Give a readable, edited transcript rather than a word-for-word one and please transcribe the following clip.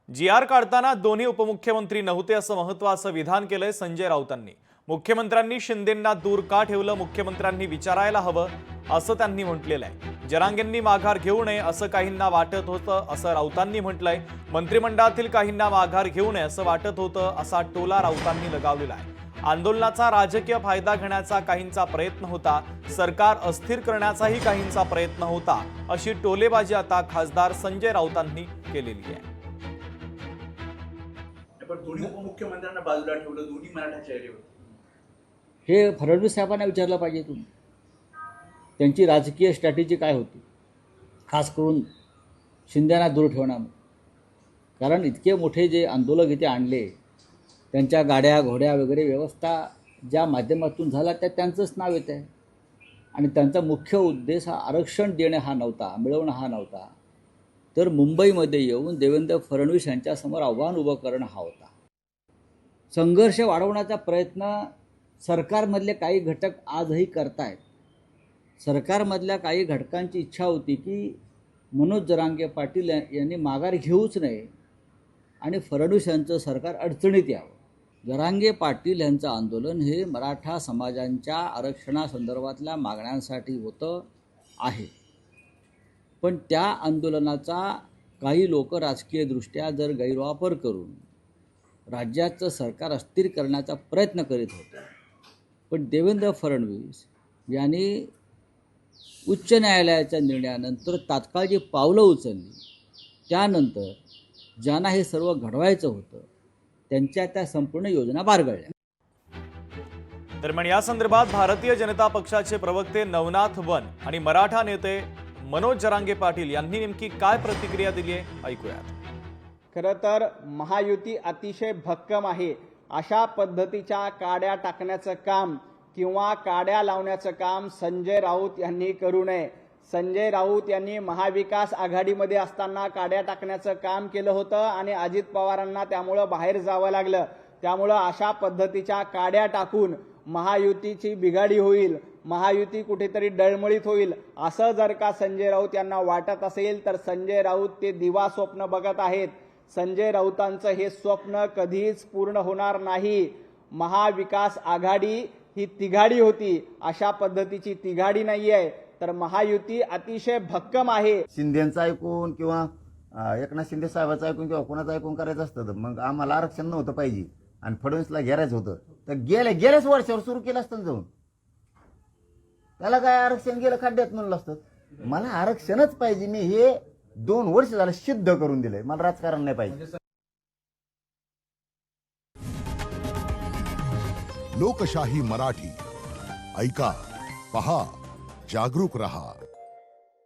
G.R. काढताना दोन्ही उपमुख्यमंत्री नव्हते असं महत्त्वाचं विधान केलंय संजय राऊतांनी। मुख्यमंत्र्यांनी शिंदेंना दूर का ठेवलं, मुख्यमंत्र्यांनी विचारायला हवं असं त्यांनी म्हटलेलं आहे। जरांगेंनी माघार घेऊ नये असं काहींना वाटत होतं असं राऊतांनी म्हटलंय। मंत्रिमंडळातील काहींना माघार घेऊ नये असं वाटत होतं असा टोला राऊतांनी लगावलेला आहे। आंदोलनाचा राजकीय फायदा घेण्याचा काहींचा प्रयत्न होता, सरकार अस्थिर करण्याचाही काहींचा प्रयत्न होता, अशी टोलेबाजी आता खासदार संजय राऊतांनी केलेली आहे। पण दोन्ही उपमुख्यमंत्र्यांना बाजूला ठेवलं, दोन्ही मराठा चेहरे होते। हे फडणवीस साहेबांना विचारलं पाहिजे तुम्ही, त्यांची राजकीय स्ट्रॅटेजी काय होती, खास करून शिंदेना दूर ठेवणं। कारण इतके मोठे जे आंदोलक इथे आणले, त्यांच्या गाड्या घोड्या वगैरे व्यवस्था ज्या माध्यमातून झाला त्या त्यांचंच नाव येत आहे। आणि त्यांचा मुख्य उद्देश हा आरक्षण देणे हा नव्हता, मिळवणं हा नव्हता, तर मुंबईमध्ये येऊन देवेंद्र फडणवीस यांच्यासमोर आव्हान उभं करणं हा होता। संघर्ष वाढवण्याचा प्रयत्न सरकारमधले काही घटक आजही करतायत। सरकारमधल्या काही घटकांची इच्छा होती की मनोज जरांगे पाटील यांनी माघार घेऊच नये आणि फडणवीस यांचं सरकार अडचणीत यावं। जरांगे पाटील यांचं आंदोलन हे मराठा समाजांच्या आरक्षणासंदर्भातल्या मागण्यांसाठी होतं आहे, पण त्या आंदोलनाचा काही लोक राजकीयदृष्ट्या जर गैरवापर करून राज्याचं सरकार अस्थिर करण्याचा प्रयत्न करीत होते। पण देवेंद्र फडणवीस यांनी उच्च न्यायालयाच्या निर्णयानंतर तात्काळ जी पावलं उचलली, त्यानंतर ज्यांना हे सर्व घडवायचं होतं त्यांच्या त्या संपूर्ण योजना बारगळल्या। दरम्यान या संदर्भात भारतीय जनता पक्षाचे प्रवक्ते नवनाथ वन आणि मराठा नेते मनोज जरांगे पाटील यांनी नेमकी काय प्रतिक्रिया दिली आहे, ऐकूयात। खरं तर महायुती अतिशय भक्कम आहे। अशा पद्धतीच्या काड्या टाकण्याचं काम किंवा काड्या लावण्याचं काम संजय राऊत यांनी करू नये। संजय राऊत यांनी महाविकास आघाडीमध्ये असताना काड्या टाकण्याचं काम केलं होतं आणि अजित पवारांना त्यामुळं बाहेर जावं लागलं। त्यामुळं अशा पद्धतीच्या काड्या टाकून महायुतीची बिघाडी होईल, महायुती कुठेतरी डळमळीत होईल असं जर का संजय राऊत यांना वाटत असेल तर संजय राऊत ते दिवा स्वप्न बघत आहेत। संजय राऊतांचं हे स्वप्न कधीच पूर्ण होणार नाही। महाविकास आघाडी ही तिघाडी होती, अशा पद्धतीची तिघाडी नाहीये, तर महायुती अतिशय भक्कम आहे। शिंदेचं ऐकून किंवा एकनाथ शिंदे साहेबांचं ऐकून किंवा कोणाचं ऐकून करायचं असतं तर मग आम्हाला आरक्षण नव्हतं पाहिजे आणि फडणवीसला घेरायचं होतं तर गेल्याच वर्षावर सुरू केलं असतं जाऊन। त्याला काय आरक्षण गेलं खड्ड्यात म्हणलं असतं। मला आरक्षणच पाहिजे, मी हे 2 वर्ष झालं सिद्ध करून दिलंय, मला राजकारण नाही पाहिजे। लोकशाही मराठी ऐका, पहा, जागरूक रहा।